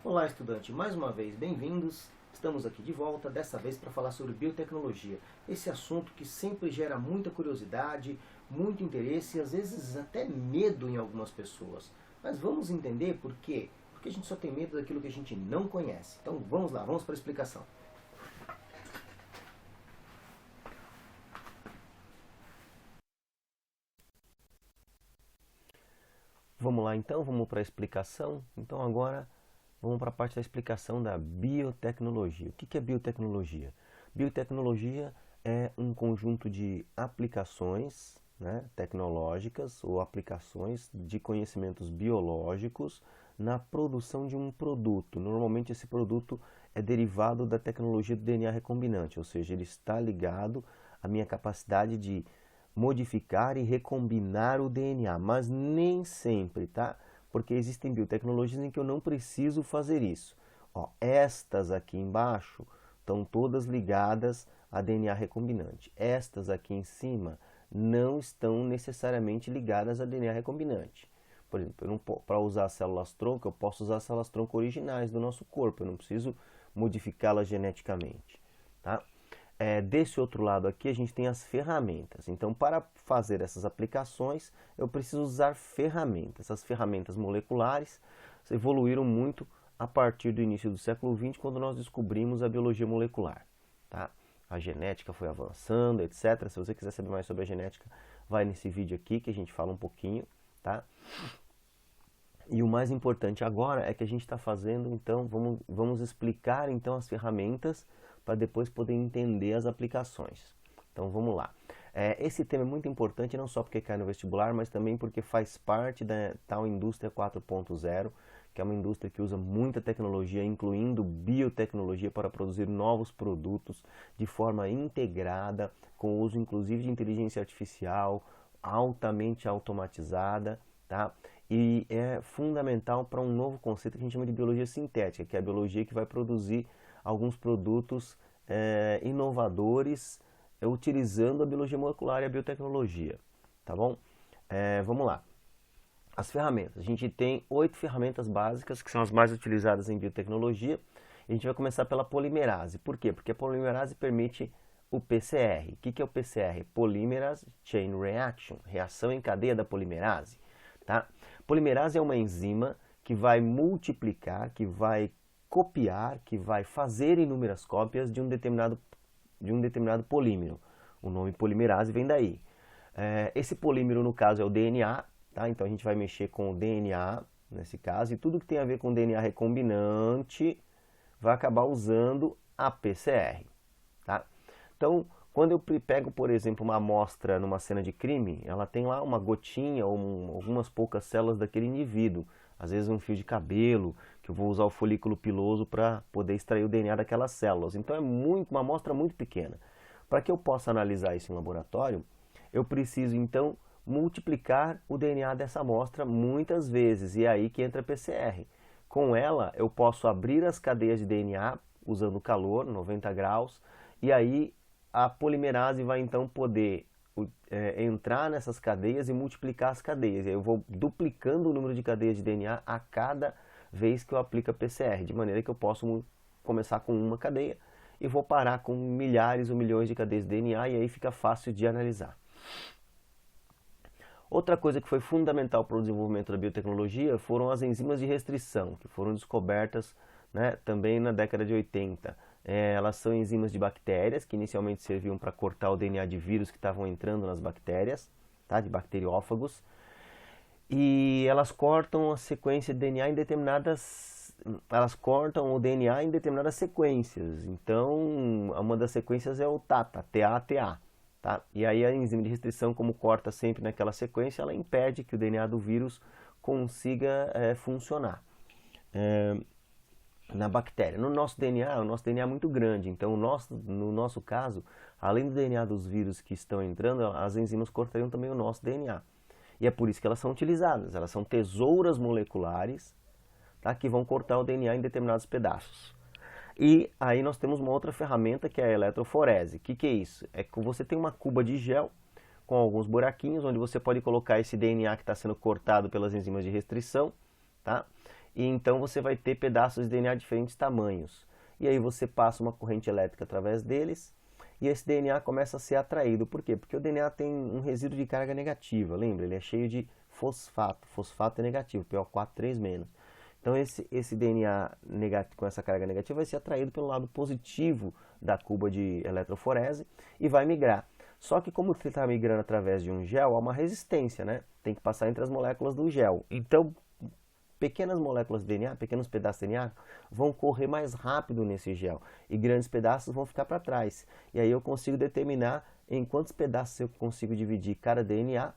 Olá, estudante, mais uma vez bem-vindos. Estamos aqui de volta, dessa vez para falar sobre biotecnologia. Esse assunto que sempre gera muita curiosidade, muito interesse e às vezes até medo em algumas pessoas. Mas vamos entender por quê? Porque a gente só tem medo daquilo que a gente não conhece. Então vamos lá, vamos para a explicação. Vamos lá então, vamos para a explicação. Então agora vamos para a parte da explicação da biotecnologia. O que é biotecnologia? Biotecnologia é um conjunto de aplicações, né, tecnológicas ou aplicações de conhecimentos biológicos na produção de um produto. Normalmente esse produto é derivado da tecnologia do DNA recombinante, ou seja, ele está ligado à minha capacidade de modificar e recombinar o DNA, mas nem sempre, tá? Porque existem biotecnologias em que eu não preciso fazer isso. Ó, estas aqui embaixo estão todas ligadas a DNA recombinante. Estas aqui em cima não estão necessariamente ligadas a DNA recombinante. Por exemplo, para usar células-tronco, eu posso usar células-tronco originais do nosso corpo, eu não preciso modificá-las geneticamente, tá? Desse outro lado aqui a gente tem as ferramentas. Então, para fazer essas aplicações, eu preciso usar ferramentas. Essas ferramentas moleculares evoluíram muito a partir do início do século XX, quando nós descobrimos a biologia molecular. Tá? A genética foi avançando, etc. Se você quiser saber mais sobre a genética, vai nesse vídeo aqui que a gente fala um pouquinho. Tá? E o mais importante agora é que a gente está fazendo, então, vamos explicar então as ferramentas para depois poder entender as aplicações. Então vamos lá. Esse tema é muito importante não só porque cai no vestibular, mas também porque faz parte da tal indústria 4.0, que é uma indústria que usa muita tecnologia, incluindo biotecnologia, para produzir novos produtos de forma integrada, com o uso inclusive de inteligência artificial, altamente automatizada, tá? E é fundamental para um novo conceito que a gente chama de biologia sintética, que é a biologia que vai produzir alguns produtos inovadores utilizando a biologia molecular e a biotecnologia, tá bom? Vamos lá. As ferramentas. A gente tem 8 ferramentas básicas que são as mais utilizadas em biotecnologia. E a gente vai começar pela polimerase. Por quê? Porque a polimerase permite o PCR. O que é o PCR? Polymerase Chain Reaction, reação em cadeia da polimerase. Tá? Polimerase é uma enzima que vai multiplicar, que vai copiar, que vai fazer inúmeras cópias de um determinado polímero. O nome polimerase vem daí. Esse polímero, no caso, é o DNA, tá? Então a gente vai mexer com o DNA, nesse caso, e tudo que tem a ver com DNA recombinante vai acabar usando a PCR. Tá? Então, quando eu pego, por exemplo, uma amostra numa cena de crime, ela tem lá uma gotinha ou algumas poucas células daquele indivíduo. Às vezes um fio de cabelo, que eu vou usar o folículo piloso para poder extrair o DNA daquelas células. Então é uma amostra muito pequena. Para que eu possa analisar isso em laboratório, eu preciso então multiplicar o DNA dessa amostra muitas vezes. E é aí que entra a PCR. Com ela eu posso abrir as cadeias de DNA usando calor, 90 graus, e aí a polimerase vai então poder entrar nessas cadeias e multiplicar as cadeias. E aí eu vou duplicando o número de cadeias de DNA a cada vez que eu aplico a PCR, de maneira que eu posso começar com uma cadeia e vou parar com milhares ou milhões de cadeias de DNA e aí fica fácil de analisar. Outra coisa que foi fundamental para o desenvolvimento da biotecnologia foram as enzimas de restrição, que foram descobertas, né, também na década de 80. Elas são enzimas de bactérias, que inicialmente serviam para cortar o DNA de vírus que estavam entrando nas bactérias, tá, de bacteriófagos. E elas cortam a sequência de DNA em determinadas... Elas cortam o DNA em determinadas sequências. Então, uma das sequências é o TATA, T-A-T-A. Tá? E aí a enzima de restrição, como corta sempre naquela sequência, ela impede que o DNA do vírus consiga funcionar na bactéria. No nosso DNA, o nosso DNA é muito grande, então no nosso caso, além do DNA dos vírus que estão entrando, as enzimas cortariam também o nosso DNA. E é por isso que elas são utilizadas, elas são tesouras moleculares, tá, que vão cortar o DNA em determinados pedaços. E aí nós temos uma outra ferramenta que é a eletroforese. O que é isso? É que você tem uma cuba de gel com alguns buraquinhos, onde você pode colocar esse DNA que está sendo cortado pelas enzimas de restrição, tá? e então você vai ter pedaços de DNA de diferentes tamanhos. E aí você passa uma corrente elétrica através deles, e esse DNA começa a ser atraído. Por quê? Porque o DNA tem um resíduo de carga negativa, lembra? Ele é cheio de fosfato, fosfato é negativo, PO4,3-. Então esse DNA negativo, com essa carga negativa vai ser atraído pelo lado positivo da cuba de eletroforese e vai migrar. Só que como ele está migrando através de um gel, há uma resistência, né? Tem que passar entre as moléculas do gel. Então, pequenas moléculas de DNA, pequenos pedaços de DNA, vão correr mais rápido nesse gel e grandes pedaços vão ficar para trás. E aí eu consigo determinar em quantos pedaços eu consigo dividir cada DNA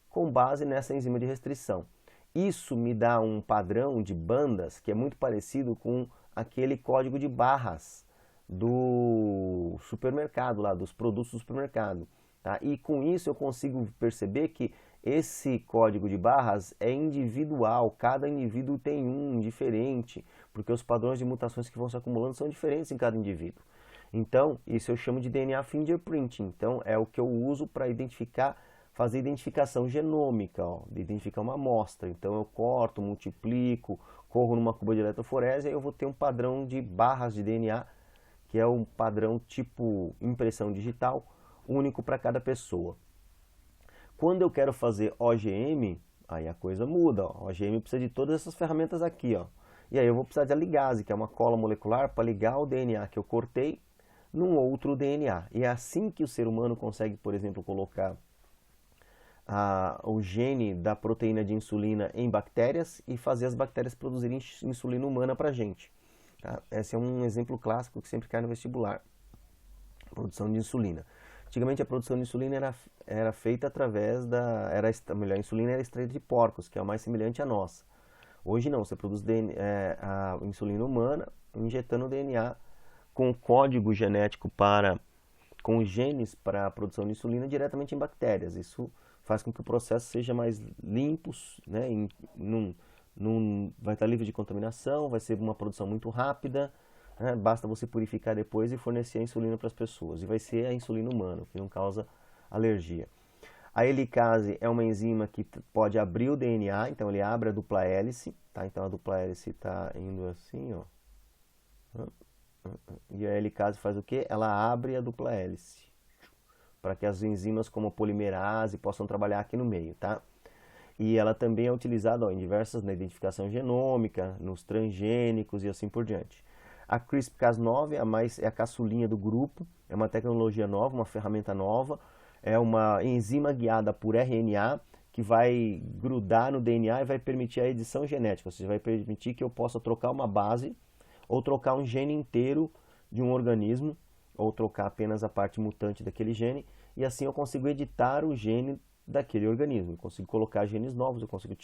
com base nessa enzima de restrição. Isso me dá um padrão de bandas que é muito parecido com aquele código de barras do supermercado, lá, dos produtos do supermercado. Tá? E com isso eu consigo perceber que esse código de barras é individual, cada indivíduo tem um diferente, porque os padrões de mutações que vão se acumulando são diferentes em cada indivíduo. Então, isso eu chamo de DNA fingerprinting. Então, é o que eu uso para identificar, fazer identificação genômica, ó, de identificar uma amostra. Então, eu corto, multiplico, corro numa cuba de eletroforese e aí eu vou ter um padrão de barras de DNA, que é um padrão tipo impressão digital, único para cada pessoa. Quando eu quero fazer OGM, aí a coisa muda. Ó. OGM precisa de todas essas ferramentas aqui. Ó. E aí eu vou precisar de ligase, que é uma cola molecular para ligar o DNA que eu cortei num outro DNA. E é assim que o ser humano consegue, por exemplo, colocar o gene da proteína de insulina em bactérias e fazer as bactérias produzirem insulina humana para a gente. Tá? Esse é um exemplo clássico que sempre cai no vestibular. Produção de insulina. Antigamente a produção de insulina era feita através da... a insulina era extraída de porcos, que é a mais semelhante à nossa. Hoje não, você produz a insulina humana injetando o DNA com código genético com genes para a produção de insulina diretamente em bactérias. Isso faz com que o processo seja mais limpo, né? Vai estar livre de contaminação, vai ser uma produção muito rápida, né? Basta você purificar depois e fornecer a insulina para as pessoas. E vai ser a insulina humana, que não causa alergia. A helicase é uma enzima que pode abrir o DNA, então ele abre a dupla hélice, tá? Então a dupla hélice está indo assim, ó. E a helicase faz o quê? Ela abre a dupla hélice, para que as enzimas como a polimerase possam trabalhar aqui no meio, tá? E ela também é utilizada em diversas, na identificação genômica, nos transgênicos e assim por diante. A CRISPR-Cas9 é a caçulinha do grupo, é uma tecnologia nova, uma ferramenta nova, é uma enzima guiada por RNA que vai grudar no DNA e vai permitir a edição genética, ou seja, vai permitir que eu possa trocar uma base ou trocar um gene inteiro de um organismo, ou trocar apenas a parte mutante daquele gene, e assim eu consigo editar o gene daquele organismo. Eu consigo colocar genes novos, eu consigo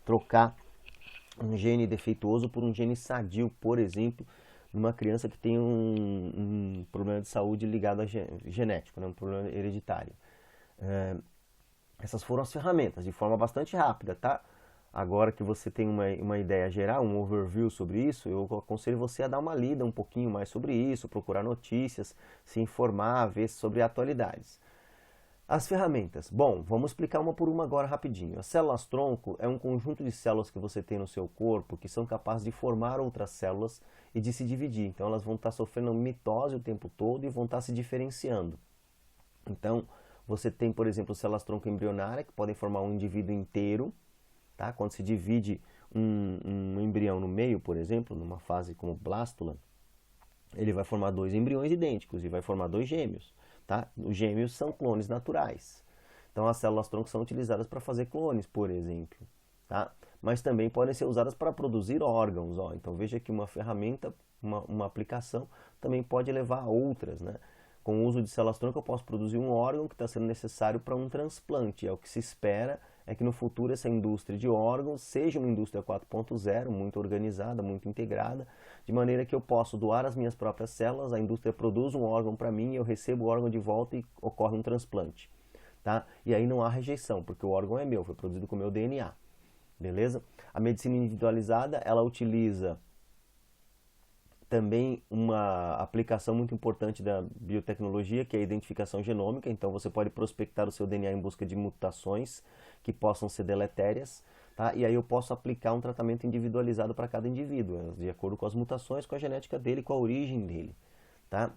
trocar um gene defeituoso por um gene sadio, por exemplo, numa criança que tem um problema de saúde ligado a genético, né, um problema hereditário. Essas foram as ferramentas, de forma bastante rápida, tá? Agora que você tem uma ideia geral, um overview sobre isso, eu aconselho você a dar uma lida um pouquinho mais sobre isso, procurar notícias, se informar, ver sobre atualidades. As ferramentas. Bom, vamos explicar uma por uma agora rapidinho. As células-tronco é um conjunto de células que você tem no seu corpo que são capazes de formar outras células e de se dividir. Então elas vão estar sofrendo mitose o tempo todo e vão estar se diferenciando. Então você tem, por exemplo, células-tronco embrionárias que podem formar um indivíduo inteiro. Tá? Quando se divide um embrião no meio, por exemplo, numa fase como blástula, ele vai formar dois embriões idênticos e vai formar dois gêmeos. Tá? Os gêmeos são clones naturais. Então as células-tronco são utilizadas para fazer clones, por exemplo. Tá? Mas também podem ser usadas para produzir órgãos. Ó. Então veja que uma ferramenta, uma aplicação, também pode levar a outras. Né? Com o uso de células-tronco eu posso produzir um órgão que está sendo necessário para um transplante. É o que se espera é que no futuro essa indústria de órgãos seja uma indústria 4.0, muito organizada, muito integrada, de maneira que eu posso doar as minhas próprias células, a indústria produz um órgão para mim, eu recebo o órgão de volta e ocorre um transplante. Tá? E aí não há rejeição, porque o órgão é meu, foi produzido com o meu DNA. Beleza? A medicina individualizada, ela utiliza também uma aplicação muito importante da biotecnologia, que é a identificação genômica. Então você pode prospectar o seu DNA em busca de mutações que possam ser deletérias. tá? E aí eu posso aplicar um tratamento individualizado para cada indivíduo, de acordo com as mutações, com a genética dele, com a origem dele, tá?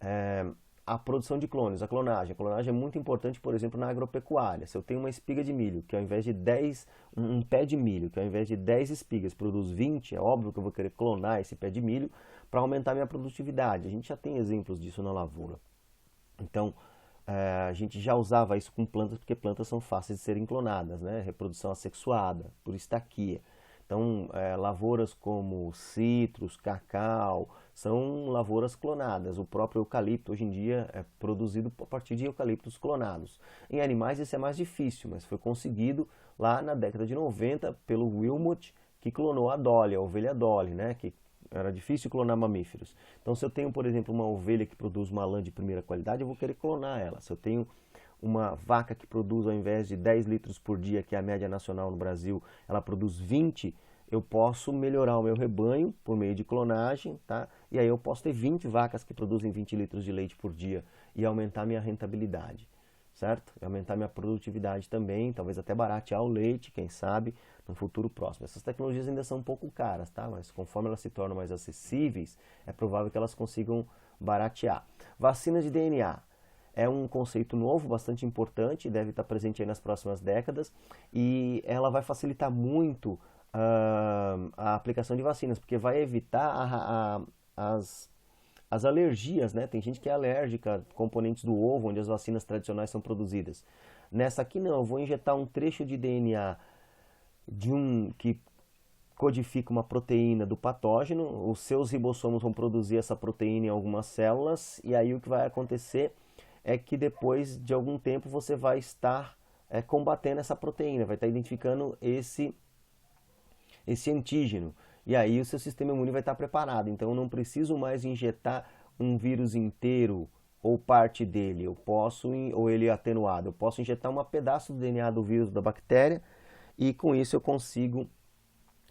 É, a produção de clones, a clonagem. A clonagem é muito importante, por exemplo, na agropecuária. Se eu tenho uma espiga de milho, que ao invés de 10, um pé de milho, que ao invés de 10 espigas produz 20, é óbvio que eu vou querer clonar esse pé de milho para aumentar minha produtividade. A gente já tem exemplos disso na lavoura. Então, a gente já usava isso com plantas, porque plantas são fáceis de serem clonadas, né? Reprodução assexuada, por estaquia. Então, lavouras como citros, cacau, são lavouras clonadas. O próprio eucalipto, hoje em dia, é produzido a partir de eucaliptos clonados. Em animais isso é mais difícil, mas foi conseguido lá na década de 90 pelo Wilmot, que clonou a Dolly, a ovelha Dolly, né? Que era difícil clonar mamíferos. Então, se eu tenho, por exemplo, uma ovelha que produz uma lã de primeira qualidade, eu vou querer clonar ela. Se eu tenho uma vaca que produz, ao invés de 10 litros por dia, que é a média nacional no Brasil, ela produz 20, eu posso melhorar o meu rebanho por meio de clonagem, tá? E aí eu posso ter 20 vacas que produzem 20 litros de leite por dia e aumentar minha rentabilidade, certo? E aumentar minha produtividade também, talvez até baratear o leite, quem sabe, no futuro próximo. Essas tecnologias ainda são um pouco caras, tá? Mas conforme elas se tornam mais acessíveis, é provável que elas consigam baratear. Vacina de DNA. É um conceito novo, bastante importante, deve estar presente aí nas próximas décadas, e ela vai facilitar muito a aplicação de vacinas, porque vai evitar as alergias, né? Tem gente que é alérgica a componentes do ovo, onde as vacinas tradicionais são produzidas. Nessa aqui não, eu vou injetar um trecho de DNA que codifica uma proteína do patógeno, os seus ribossomos vão produzir essa proteína em algumas células, e aí o que vai acontecer é que depois de algum tempo você vai estar combatendo essa proteína, vai estar identificando esse antígeno. E aí o seu sistema imune vai estar preparado. Então eu não preciso mais injetar um vírus inteiro ou parte dele, ou ele atenuado. Eu posso injetar um pedaço do DNA do vírus da bactéria e com isso eu consigo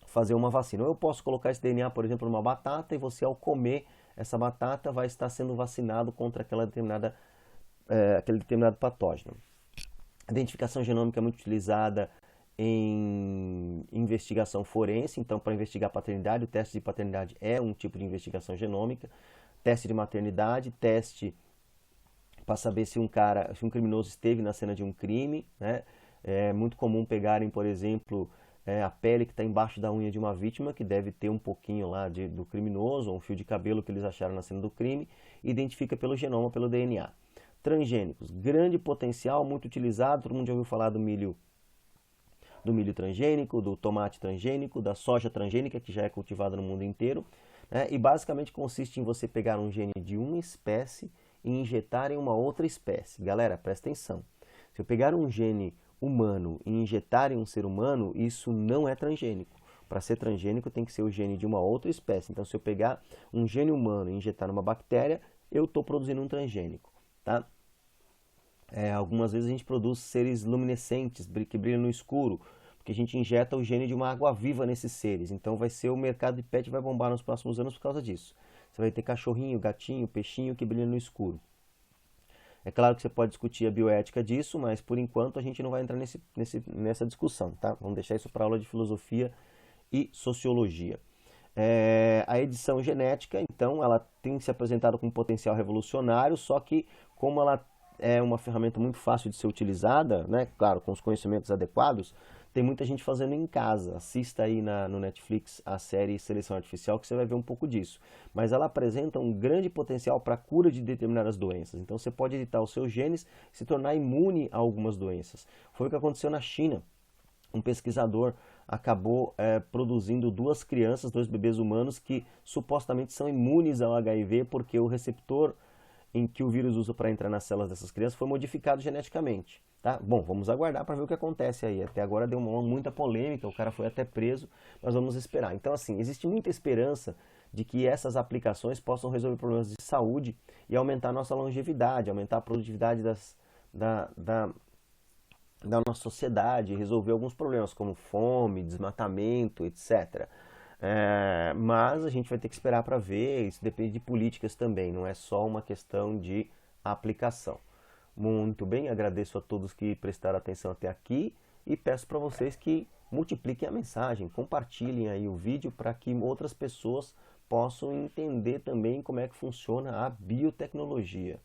fazer uma vacina. Ou eu posso colocar esse DNA, por exemplo, numa batata e você, ao comer essa batata, vai estar sendo vacinado contra aquele determinado patógeno. A identificação genômica é muito utilizada em investigação forense, então para investigar paternidade, o teste de paternidade é um tipo de investigação genômica, teste de maternidade, teste para saber se um criminoso esteve na cena de um crime, né? É muito comum pegarem, por exemplo, a pele que está embaixo da unha de uma vítima, que deve ter um pouquinho lá do criminoso, ou um fio de cabelo que eles acharam na cena do crime, e identifica pelo genoma, pelo DNA. Transgênicos, grande potencial, muito utilizado, todo mundo já ouviu falar do milho transgênico, do tomate transgênico, da soja transgênica, que já é cultivada no mundo inteiro, né? E basicamente consiste em você pegar um gene de uma espécie e injetar em uma outra espécie. Galera, presta atenção. Se eu pegar um gene humano e injetar em um ser humano, isso não é transgênico. Para ser transgênico tem que ser o gene de uma outra espécie. Então, se eu pegar um gene humano e injetar numa bactéria, eu estou produzindo um transgênico, tá? Algumas vezes a gente produz seres luminescentes, que brilham no escuro, porque a gente injeta o gene de uma água-viva nesses seres. Então vai ser o mercado de pet vai bombar nos próximos anos por causa disso. Você vai ter cachorrinho, gatinho, peixinho que brilha no escuro. É claro que você pode discutir a bioética disso, mas por enquanto a gente não vai entrar nessa discussão, tá? Vamos deixar isso para aula de filosofia e sociologia. A edição genética, então, ela tem se apresentado com um potencial revolucionário, só que como ela é uma ferramenta muito fácil de ser utilizada, né? Claro, com os conhecimentos adequados, tem muita gente fazendo em casa. Assista aí no Netflix a série Seleção Artificial, que você vai ver um pouco disso. Mas ela apresenta um grande potencial para a cura de determinadas doenças. Então você pode editar os seus genes e se tornar imune a algumas doenças. Foi o que aconteceu na China. Um pesquisador acabou produzindo dois bebês humanos que supostamente são imunes ao HIV, porque o receptor em que o vírus usa para entrar nas células dessas crianças foi modificado geneticamente. Tá? Bom, vamos aguardar para ver o que acontece aí. Até agora deu muita polêmica, o cara foi até preso, mas vamos esperar. Então, assim, existe muita esperança de que essas aplicações possam resolver problemas de saúde e aumentar a nossa longevidade, aumentar a produtividade da nossa sociedade, resolver alguns problemas como fome, desmatamento, etc. Mas a gente vai ter que esperar para ver, isso depende de políticas também, não é só uma questão de aplicação. Muito bem, agradeço a todos que prestaram atenção até aqui e peço para vocês que multipliquem a mensagem, compartilhem aí o vídeo para que outras pessoas possam entender também como é que funciona a biotecnologia.